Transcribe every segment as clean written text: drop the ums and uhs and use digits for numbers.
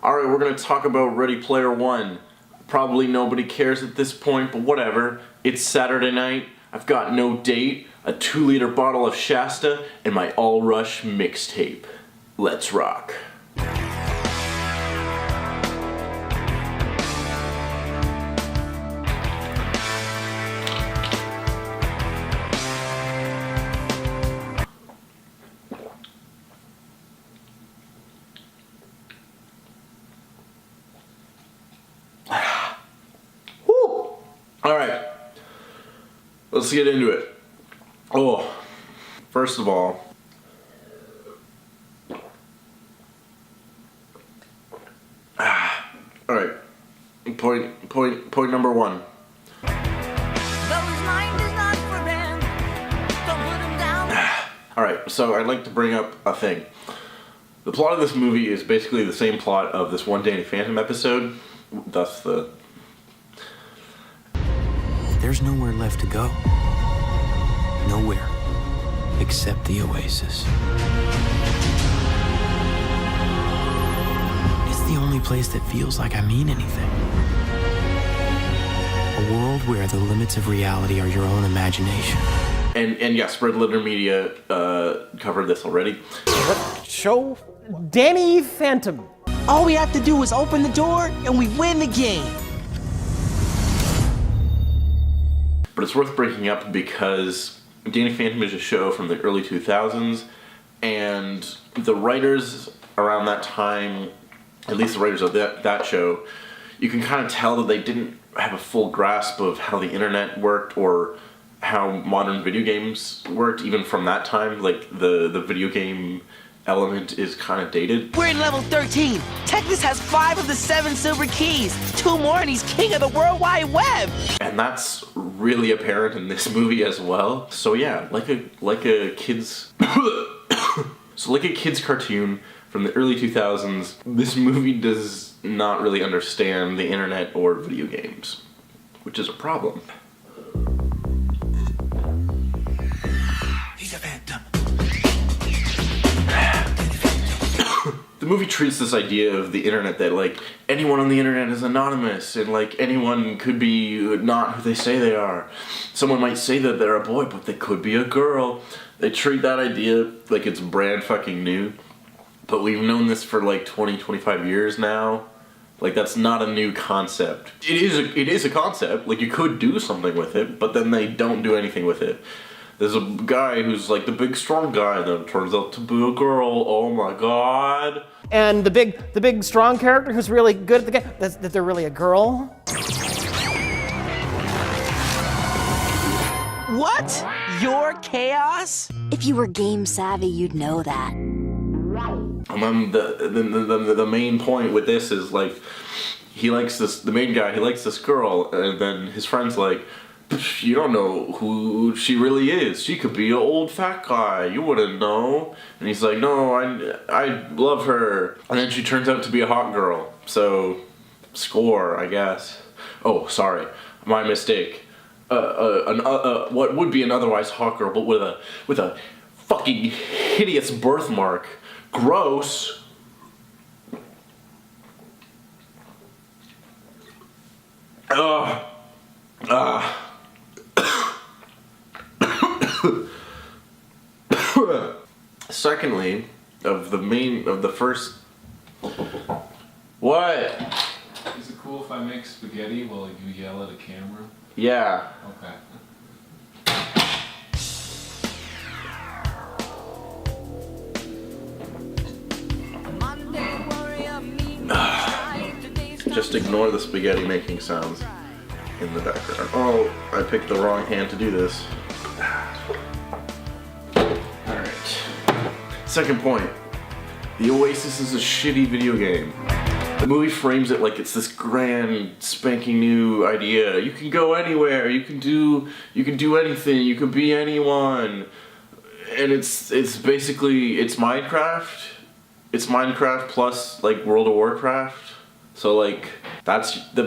Alright, we're gonna talk about Ready Player One. Probably nobody cares at this point, but whatever. It's Saturday night, I've got no date, a 2-liter bottle of Shasta, and my All Rush mixtape. Let's rock. Alright, let's get into it. Oh, first of all, alright, point number one. Alright, so I'd like to bring up a thing. The plot of this movie is basically the same plot of this one Danny Phantom episode, thus the... There's nowhere left to go. Nowhere. Except the oasis. It's the only place that feels like I mean anything. A world where the limits of reality are your own imagination. And yes, Red Letter Media covered this already. What show? Danny Phantom. All we have to do is open the door and we win the game. But it's worth breaking up because Danny Phantom is a show from the early 2000s, and the writers around that time, at least the writers of that show, you can kind of tell that they didn't have a full grasp of how the internet worked or how modern video games worked, even from that time. Like, the video game element is kind of dated. We're in level 13. Technus has 5 of the 7 silver keys. 2 more and he's king of the World Wide Web. And that's really apparent in this movie as well. So yeah, like a kid's like a kid's cartoon from the early 2000s, this movie does not really understand the internet or video games, which is a problem. He's a phantom. The movie treats this idea of the internet that, like, anyone on the internet is anonymous and, like, anyone could be not who they say they are. Someone might say that they're a boy, but they could be a girl. They treat that idea like it's brand fucking new. But we've known this for, like, 20, 25 years now. Like, that's not a new concept. It is a concept. Like, you could do something with it, but then they don't do anything with it. There's a guy who's like the big strong guy that turns out to be a girl. Oh my god. And the big strong character who's really good at the game, that they're really a girl. What? You're chaos? If you were game savvy, you'd know that. And then the main point with this is, like, the main guy, he likes this girl, and then his friend's like, you don't know who she really is. She could be an old fat guy. You wouldn't know. And he's like, no, I love her. And then she turns out to be a hot girl. So, score, I guess. Oh, sorry. My mistake. What would be an otherwise hot girl, but with a fucking hideous birthmark. Gross. Secondly, of the first... What? Is it cool if I make spaghetti while you yell at a camera? Yeah. Okay. Just ignore the spaghetti making sounds in the background. Oh, I picked the wrong hand to do this. Alright. Second point. The Oasis is a shitty video game. The movie frames it like it's this grand, spanking new idea. You can go anywhere, you can do anything, you can be anyone. And it's basically, it's Minecraft. It's Minecraft plus, like, World of Warcraft. So, like, that's the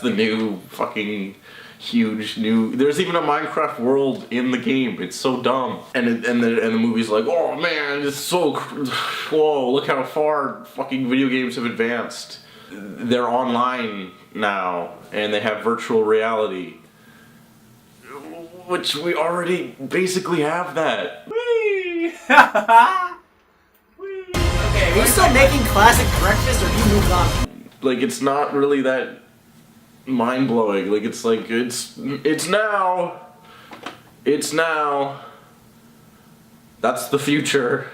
new fucking huge new. There's even a Minecraft world in the game. It's so dumb. And the movie's like, oh man, it's so. Whoa, look how far fucking video games have advanced. They're online now, and they have virtual reality. Which we already basically have that. Whee! Whee! Okay, are you still making classic breakfast, or have you moved on? Like, it's not really that mind-blowing. Like, it's like, it's now. It's now. That's the future.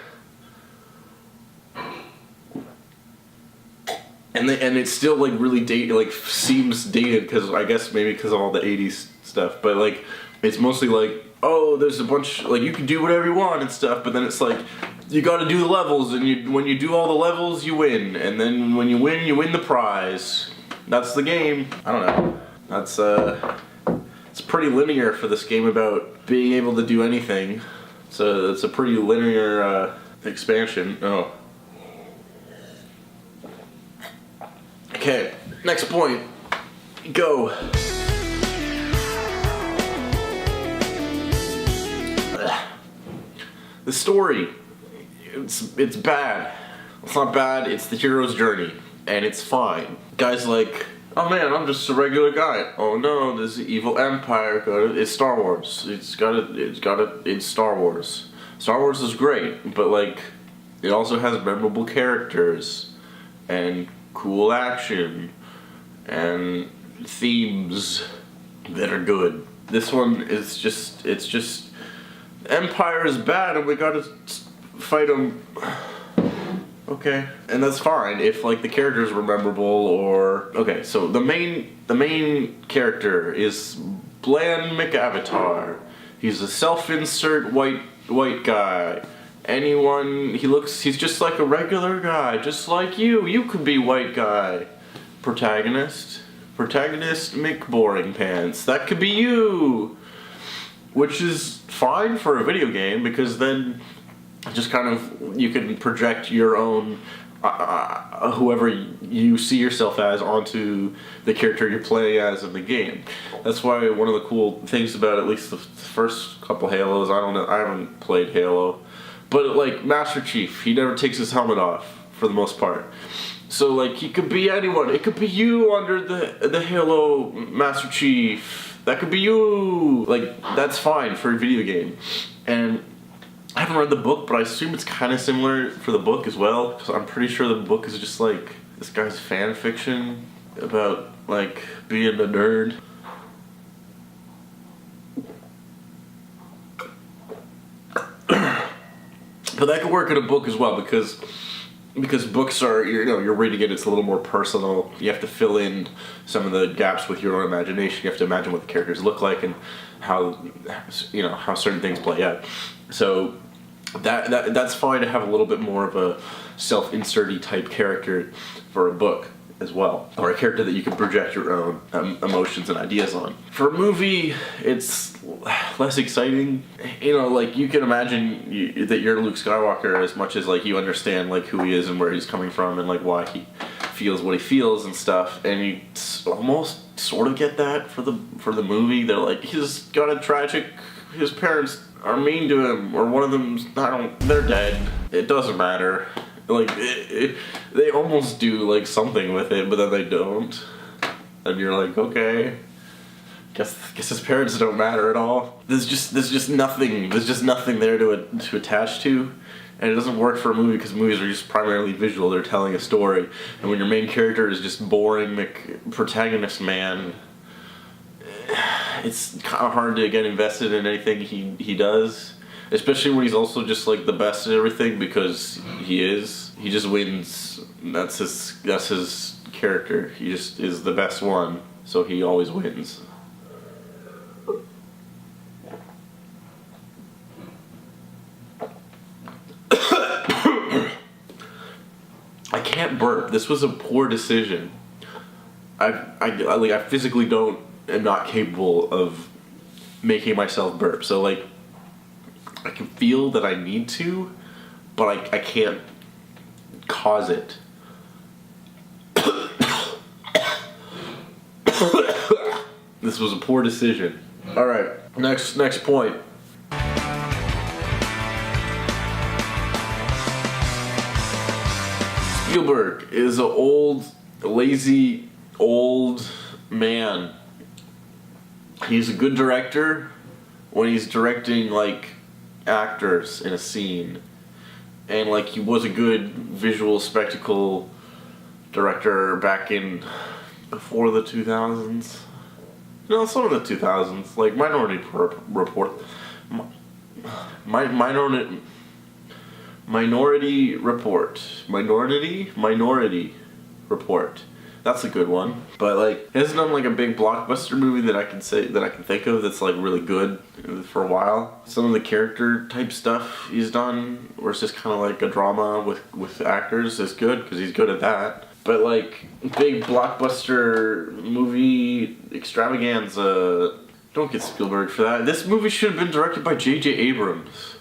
And it's still, like, really dated, like, seems dated, because I guess maybe because of all the 80s stuff, but, like, it's mostly like, oh, there's a bunch, like, you can do whatever you want and stuff, but then it's like, you gotta do the levels, and when you do all the levels, you win, and then when you win the prize. That's the game. I don't know. That's, it's pretty linear for this game about being able to do anything. So it's a pretty linear, expansion. Oh. Okay, next point. Go. The story, it's bad. It's not bad, it's the hero's journey, and it's fine. Guys like, oh man, I'm just a regular guy. Oh no, there's an evil empire. It's Star Wars. It's Star Wars. Star Wars is great, but like, it also has memorable characters, and cool action, and themes that are good. This one is just, Empire is bad and we gotta fight them. Okay. And that's fine if, like, the characters were memorable or... Okay, so the main character is Bland McAvatar. He's a self-insert white guy. He's just like a regular guy, just like you. You could be white guy. Protagonist Mick Boring Pants. That could be you. Which is fine for a video game, because then just kind of, you can project your own, whoever you see yourself as onto the character you're playing as in the game. That's why one of the cool things about at least the first couple Halos, I don't know, I haven't played Halo, but like Master Chief, he never takes his helmet off for the most part. So like, he could be anyone. It could be you under the Halo Master Chief. That could be you. Like, that's fine for a video game. And I haven't read the book, but I assume it's kind of similar for the book as well, because I'm pretty sure the book is just like this guy's fan fiction about like being a nerd. But that could work in a book as well, because books are, you're reading it, it's a little more personal. You have to fill in some of the gaps with your own imagination. You have to imagine what the characters look like and how certain things play out. So that's fine to have a little bit more of a self-insert-y type character for a book as well, or a character that you can project your own emotions and ideas on. For a movie, it's less exciting. Like, you can imagine that you're Luke Skywalker as much as like you understand like who he is and where he's coming from and like why he feels what he feels and stuff, and you almost sort of get that for the movie. They're like, he's got a tragic, his parents are mean to him, or one of them's, they're dead. It doesn't matter. Like, they almost do like something with it, but then they don't. And you're like, okay, guess his parents don't matter at all. There's just nothing there to attach to, and it doesn't work for a movie, because movies are just primarily visual. They're telling a story, and when your main character is just boring protagonist man, it's kind of hard to get invested in anything he does. Especially when he's also just like the best at everything, because he just wins. That's his character. He just is the best one, so he always wins. I can't burp. This was a poor decision. I physically am not capable of making myself burp. So like, I can feel that I need to, but I can't cause it. This was a poor decision. All right, next point. Spielberg is an old, lazy, old man. He's a good director when he's directing like actors in a scene, and like he was a good visual spectacle director back in before the 2000s. No, some of the 2000s, like Minority Report. Minority Report. That's a good one. But like, he hasn't done like a big blockbuster movie that I can think of that's like really good for a while. Some of the character type stuff he's done, where it's just kind of like a drama with actors, is good because he's good at that. But like, big blockbuster movie extravaganza, don't get Spielberg for that. This movie should have been directed by J.J. Abrams.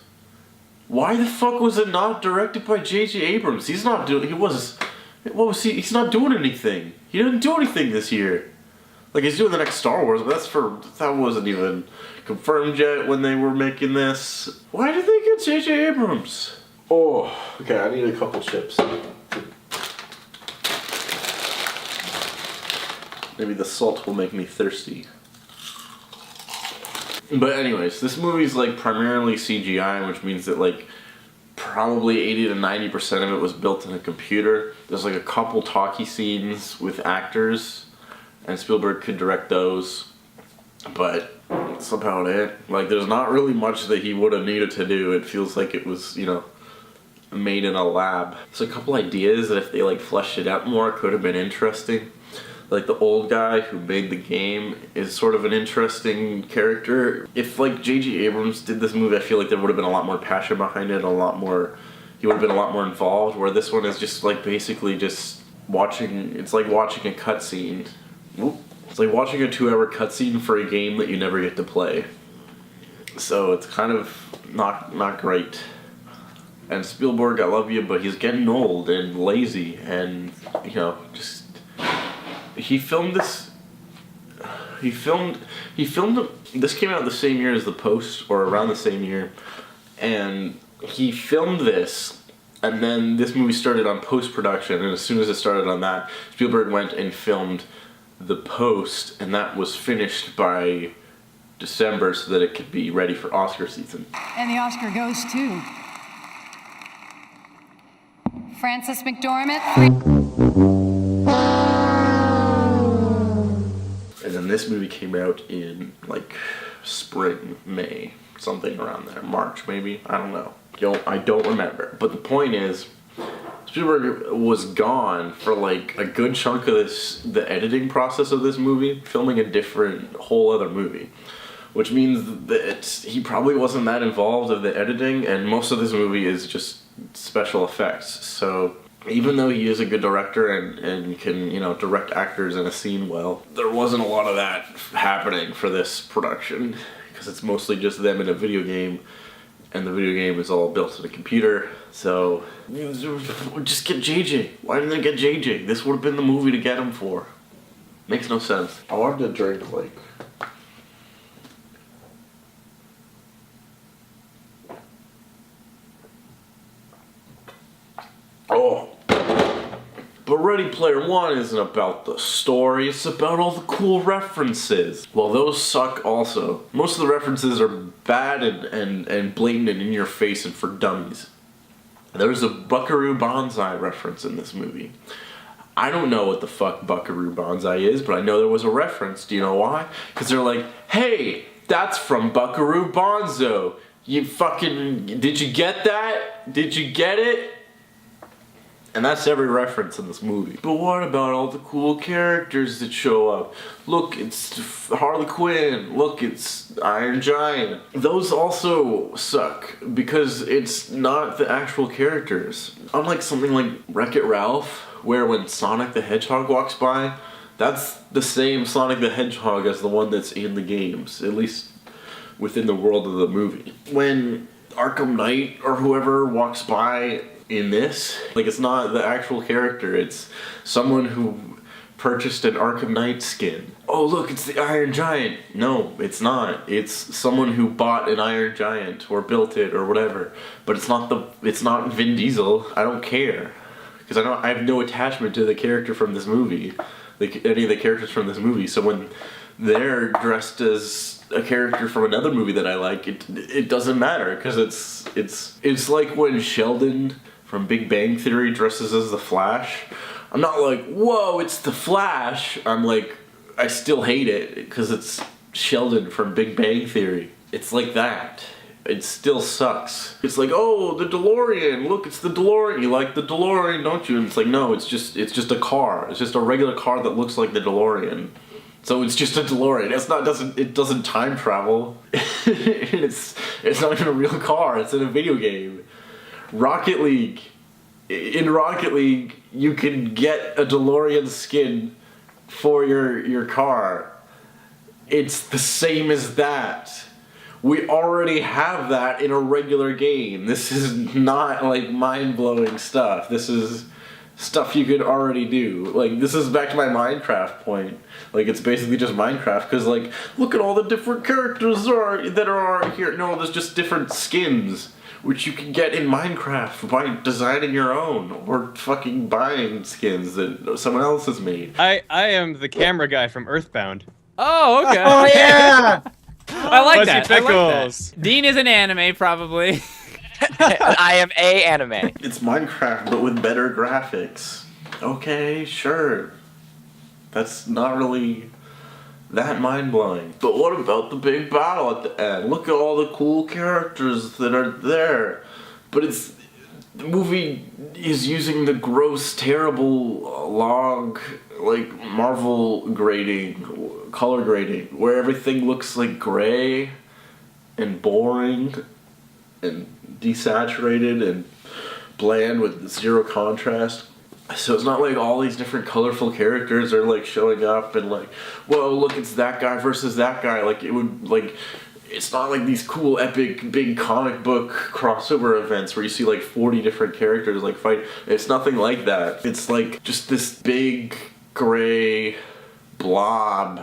Why the fuck was it not directed by J.J. Abrams? He's not doing. He's not doing anything. He didn't do anything this year. Like, he's doing the next Star Wars, but that wasn't even confirmed yet when they were making this. Why did they get J.J. Abrams? Oh, okay. I need a couple chips. Maybe the salt will make me thirsty. But anyways, this movie's like primarily CGI, which means that like probably 80 to 90% of it was built in a computer. There's like a couple talkie scenes with actors, and Spielberg could direct those, but that's about it. Like, there's not really much that he would have needed to do. It feels like it was, made in a lab. There's a couple ideas that if they like fleshed it out more could have been interesting. Like, the old guy who made the game is sort of an interesting character. If, like, J.J. Abrams did this movie, I feel like there would have been a lot more passion behind it, he would have been a lot more involved, where this one is just, like, basically just it's like watching a cutscene. It's like watching a 2-hour cutscene for a game that you never get to play. So it's kind of not great. And Spielberg, I love you, but he's getting old and lazy and, just... This came out the same year as The Post, or around the same year, and he filmed this, and then this movie started on post-production, and as soon as it started on that, Spielberg went and filmed The Post, and that was finished by December so that it could be ready for Oscar season. And the Oscar goes to Frances McDormand. And then this movie came out in, like, spring, May, something around there. March, maybe? I don't know. I don't remember. But the point is, Spielberg was gone for, like, a good chunk of the editing process of this movie, filming a whole other movie. Which means that he probably wasn't that involved in the editing, and most of this movie is just special effects. So... even though he is a good director and can, direct actors in a scene well, there wasn't a lot of that happening for this production, because it's mostly just them in a video game, and the video game is all built in a computer. So, just get JJ. Why didn't they get JJ? This would have been the movie to get him for. Makes no sense. I wanted to drink, like... Oh. But Ready Player One isn't about the story, it's about all the cool references. Well, those suck also. Most of the references are bad and blatant and in your face and for dummies. There's a Buckaroo Banzai reference in this movie. I don't know what the fuck Buckaroo Banzai is, but I know there was a reference. Do you know why? Because they're like, hey, that's from Buckaroo Banzai. You fucking... did you get that? Did you get it? And that's every reference in this movie. But what about all the cool characters that show up? Look, it's Harley Quinn. Look, it's Iron Giant. Those also suck because it's not the actual characters. Unlike something like Wreck-It Ralph, where when Sonic the Hedgehog walks by, that's the same Sonic the Hedgehog as the one that's in the games, at least within the world of the movie. When Arkham Knight or whoever walks by in this, like, it's not the actual character, it's someone who purchased an Arkham Knight skin. Oh look, it's the Iron Giant. No, it's not. It's someone who bought an Iron Giant or built it or whatever. But it's not Vin Diesel. I don't care. Because I have no attachment to the character from this movie. Any of the characters from this movie. So when they're dressed as a character from another movie that I like, it doesn't matter, because it's like when Sheldon from Big Bang Theory dresses as the Flash. I'm not like, whoa, it's the Flash. I'm like, I still hate it because it's Sheldon from Big Bang Theory. It's like that. It still sucks. It's like, oh, the DeLorean. Look, it's the DeLorean. You like the DeLorean, don't you? And it's like, no, it's just a car. It's just a regular car that looks like the DeLorean. So it's just a DeLorean. It doesn't time travel. it's not even a real car. It's in a video game. Rocket League. In Rocket League, you can get a DeLorean skin for your car. It's the same as that. We already have that in a regular game. This is not like mind-blowing stuff. This is stuff you could already do. Like, this is back to my Minecraft point. Like, it's basically just Minecraft, because, like, look at all the different characters that are here. No, there's just different skins, which you can get in Minecraft by designing your own, or fucking buying skins that someone else has made. I am the camera guy from Earthbound. Oh, okay. Oh yeah! I like Fuzzy that. Pickles. I like that. Dean is an anime, probably. I am a anime. It's Minecraft, but with better graphics. Okay, sure. That's not really that mind-blowing. But what about the big battle at the end? Look at all the cool characters that are there. But the movie is using the gross, terrible, log, like, Marvel grading, color grading, where everything looks like gray and boring and desaturated and bland with zero contrast. So it's not like all these different colorful characters are like showing up and like, whoa, look, it's that guy versus that guy. Like, it would, like, it's not like these cool, epic, big comic book crossover events where you see like 40 different characters like fight. It's nothing like that. It's like just this big gray blob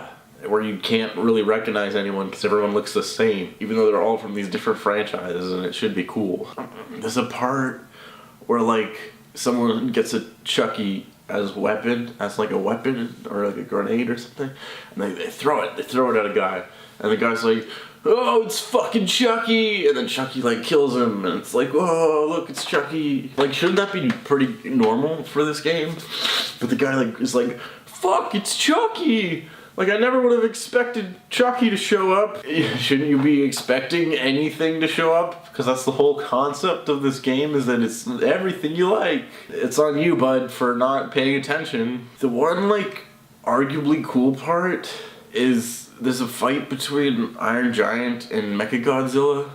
where you can't really recognize anyone because everyone looks the same, even though they're all from these different franchises, and it should be cool. There's a part where like someone gets a Chucky as a weapon, or like a grenade or something, and they throw it at a guy, and the guy's like, oh, it's fucking Chucky, and then Chucky like kills him, and it's like, oh, look, it's Chucky. Like, shouldn't that be pretty normal for this game? But the guy like is like, fuck, it's Chucky. Like, I never would have expected Chucky to show up. Shouldn't you be expecting anything to show up? Because that's the whole concept of this game, is that it's everything you like. It's on you, bud, for not paying attention. The one, like, arguably cool part is there's a fight between Iron Giant and Mechagodzilla.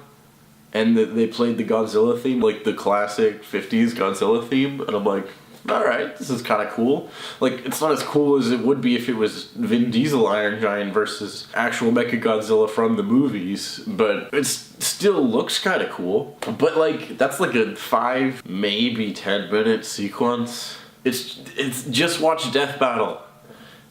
And they played the Godzilla theme, like the classic 50s Godzilla theme. And I'm like, alright, this is kind of cool. Like, it's not as cool as it would be if it was Vin Diesel Iron Giant versus actual Mechagodzilla from the movies, but it still looks kind of cool. But, like, that's like a 5, maybe 10 minute sequence. It's just watch Death Battle.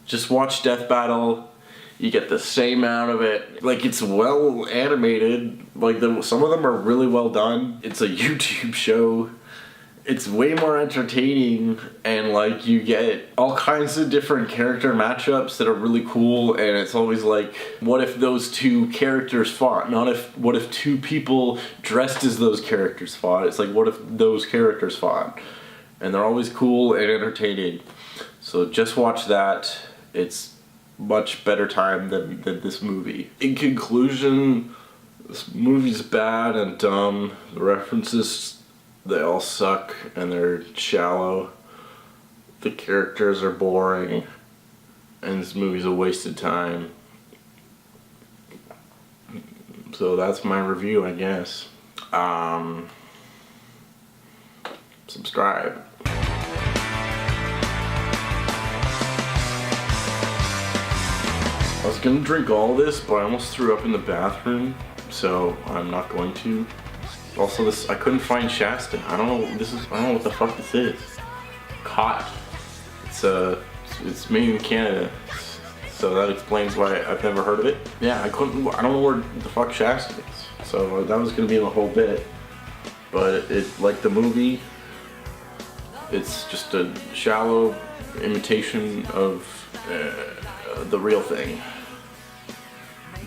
Just watch Death Battle. You get the same amount of it. Like, it's well animated. Like, some of them are really well done. It's a YouTube show. It's way more entertaining, and like you get all kinds of different character matchups that are really cool, and it's always like, what if those two characters fought? What if two people dressed as those characters fought? It's like, what if those characters fought? And they're always cool and entertaining. So just watch that. It's much better time than this movie. In conclusion, this movie's bad and dumb. The references, they all suck and they're shallow. The characters are boring. And this movie's a waste of time. So that's my review, I guess. Subscribe. I was gonna drink all this, but I almost threw up in the bathroom, so I'm not going to. Also, I couldn't find Shasta. I don't know what the fuck this is. Cot. It's It's made in Canada, so that explains why I've never heard of it. Yeah, I don't know where the fuck Shasta is. So that was gonna be the whole bit, but it like the movie. It's just a shallow imitation of the real thing.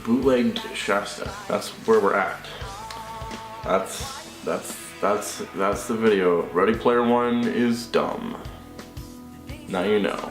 Bootlegged Shasta. That's where we're at. That's the video. Ready Player One is dumb. Now you know.